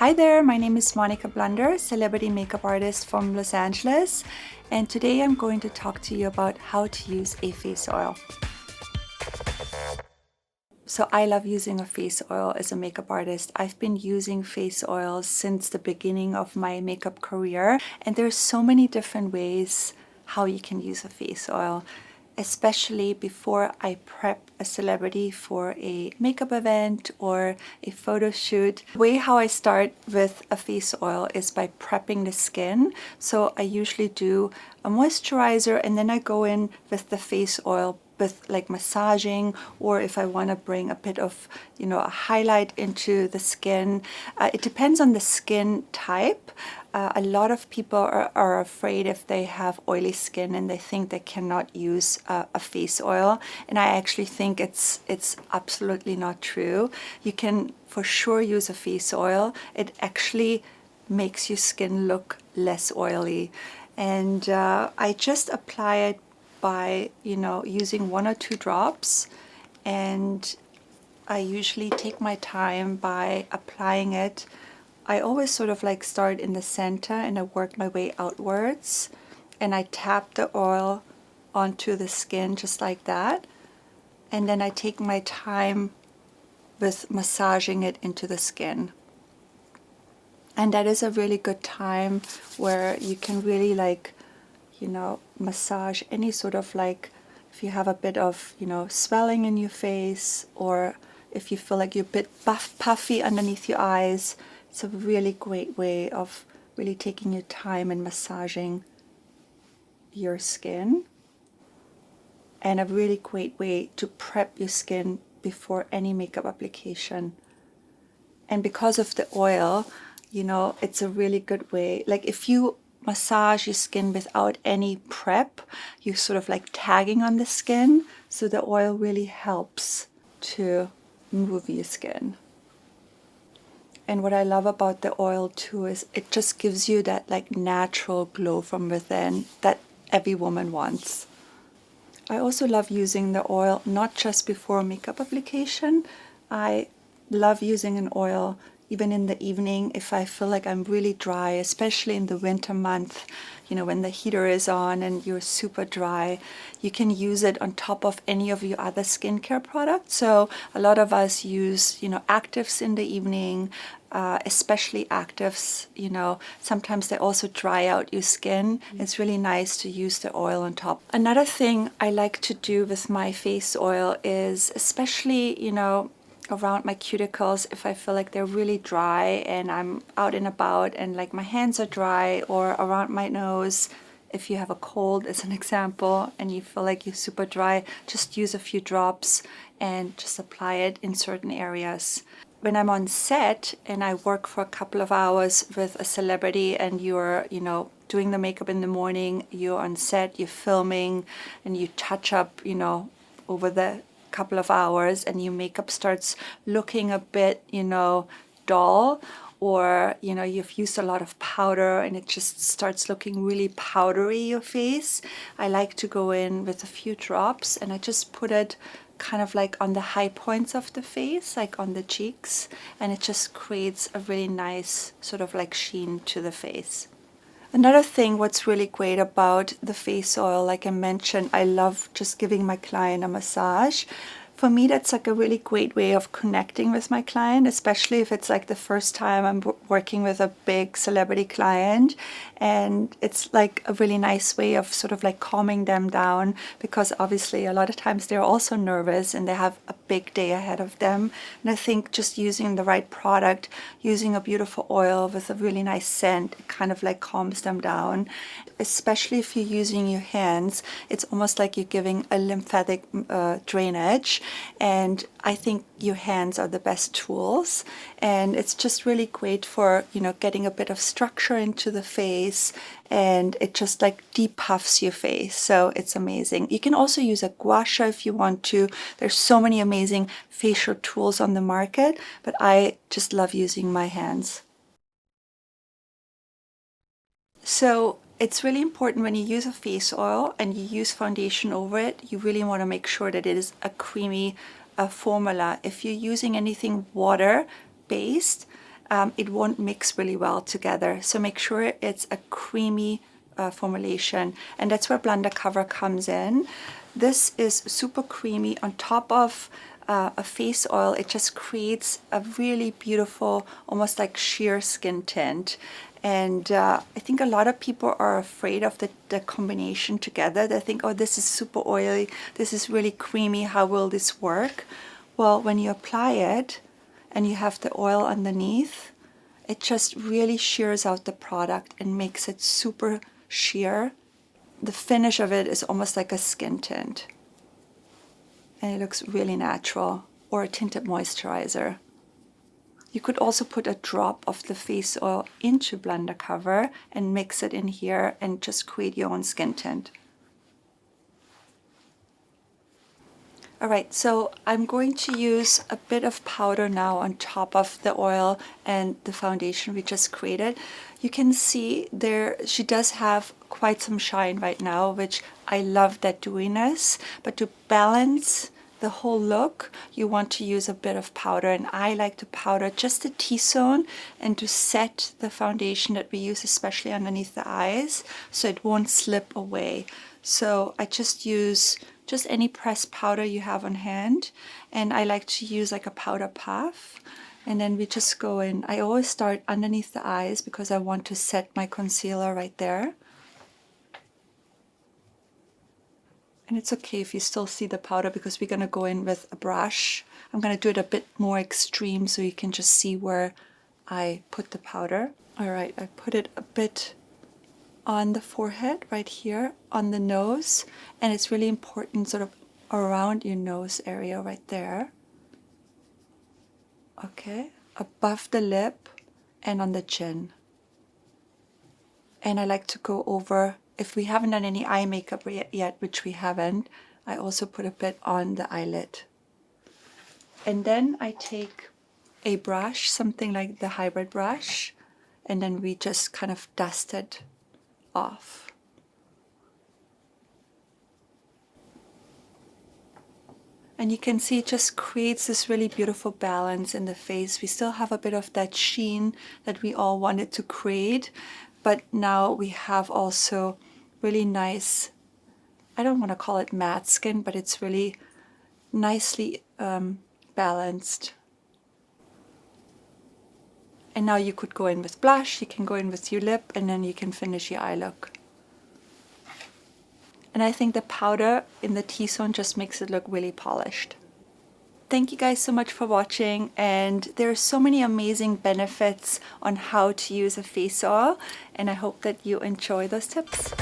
Hi there, my name is Monika Blunder, celebrity makeup artist from Los Angeles, and today I'm going to talk to you about how to use a face oil. So I love using a face oil as a makeup artist. I've been using face oils since the beginning of my makeup career, and there's so many different ways how you can use a face oil, especially before I prep a celebrity for a makeup event or a photo shoot. The way how I start with a face oil is by prepping the skin. So I usually do a moisturizer and then I go in with the face oil with like massaging, or if I want to bring a bit of, a highlight into the skin. It depends on the skin type. A lot of people are afraid if they have oily skin and they think they cannot use a face oil. And I actually think it's absolutely not true. You can for sure use a face oil. It actually makes your skin look less oily. And I just apply it by using 1 or 2 drops, and I usually take my time by applying it. I always sort of like start in the center and I work my way outwards, and I tap the oil onto the skin just like that, and then I take my time with massaging it into the skin. And that is a really good time where you can really massage any sort of if you have a bit of, swelling in your face, or if you feel like you're a bit puffy underneath your eyes. It's a really great way of really taking your time and massaging your skin, and a really great way to prep your skin before any makeup application. And because of the oil, it's a really good way. Like if you massage your skin without any prep, you're sort of like tagging on the skin, so the oil really helps to move your skin. And what I love about the oil too is it just gives you that like natural glow from within that every woman wants. I also love using the oil not just before makeup application. I love using an oil even in the evening if I feel like I'm really dry, especially in the winter month, when the heater is on and you're super dry. You can use it on top of any of your other skincare products. So a lot of us use, actives in the evening, especially actives, sometimes they also dry out your skin. It's really nice to use the oil on top. Another thing I like to do with my face oil is, especially, around my cuticles, if I feel like they're really dry and I'm out and about and like my hands are dry, or around my nose, if you have a cold as an example and you feel like you're super dry, just use a few drops and just apply it in certain areas. When I'm on set and I work for a couple of hours with a celebrity and you're, doing the makeup in the morning, you're on set, you're filming, and you touch up, over the couple of hours, and your makeup starts looking a bit, dull, or you've used a lot of powder and it just starts looking really powdery, your face. I like to go in with a few drops and I just put it kind of like on the high points of the face, like on the cheeks, and it just creates a really nice sort of like sheen to the face. Another thing, what's really great about the face oil, like I mentioned, I love just giving my client a massage. For me, that's like a really great way of connecting with my client, especially if it's like the first time I'm working with a big celebrity client. And it's like a really nice way of sort of like calming them down, because obviously a lot of times they're also nervous and they have a big day ahead of them. And I think just using the right product, using a beautiful oil with a really nice scent, it kind of like calms them down. Especially if you're using your hands, it's almost like you're giving a lymphatic drainage. And I think your hands are the best tools, and it's just really great for getting a bit of structure into the face, and it just like depuffs your face, so it's amazing. You can also use a gua sha if you want to. There's so many amazing facial tools on the market, but I just love using my hands. So it's really important when you use a face oil and you use foundation over it, you really want to make sure that it is a creamy formula. If you're using anything water based, it won't mix really well together. So make sure it's a creamy formulation, and that's where Blunder Cover comes in. This is super creamy on top of a face oil. It just creates a really beautiful, almost like sheer skin tint. And I think a lot of people are afraid of the combination together. They think, oh, this is super oily, this is really creamy, how will this work? Well, when you apply it and you have the oil underneath, it just really shears out the product and makes it super sheer. The finish of it is almost like a skin tint. And it looks really natural, or a tinted moisturizer. You could also put a drop of the face oil into Blunder Cover and mix it in here and just create your own skin tint. Alright, so I'm going to use a bit of powder now on top of the oil and the foundation we just created. You can see there she does have quite some shine right now, which I love that dewiness, but to balance the whole look, you want to use a bit of powder, and I like to powder just the T-zone and to set the foundation that we use, especially underneath the eyes, so it won't slip away. So I just use just any pressed powder you have on hand, and I like to use like a powder puff, and then we just go in. I always start underneath the eyes because I want to set my concealer right there. And it's okay if you still see the powder because we're going to go in with a brush. I'm going to do it a bit more extreme so you can just see where I put the powder. Alright, I put it a bit on the forehead right here, on the nose, and it's really important sort of around your nose area right there. Okay, above the lip and on the chin. And I like to go over, if we haven't done any eye makeup yet, which we haven't, I also put a bit on the eyelid. And then I take a brush, something like the hybrid brush, and then we just kind of dust it off. And you can see it just creates this really beautiful balance in the face. We still have a bit of that sheen that we all wanted to create, but now we have also really nice, I don't want to call it matte skin, but it's really nicely balanced. And now you could go in with blush, you can go in with your lip, and then you can finish your eye look. And I think the powder in the T-zone just makes it look really polished. Thank you guys so much for watching, and there are so many amazing benefits on how to use a face oil, and I hope that you enjoy those tips.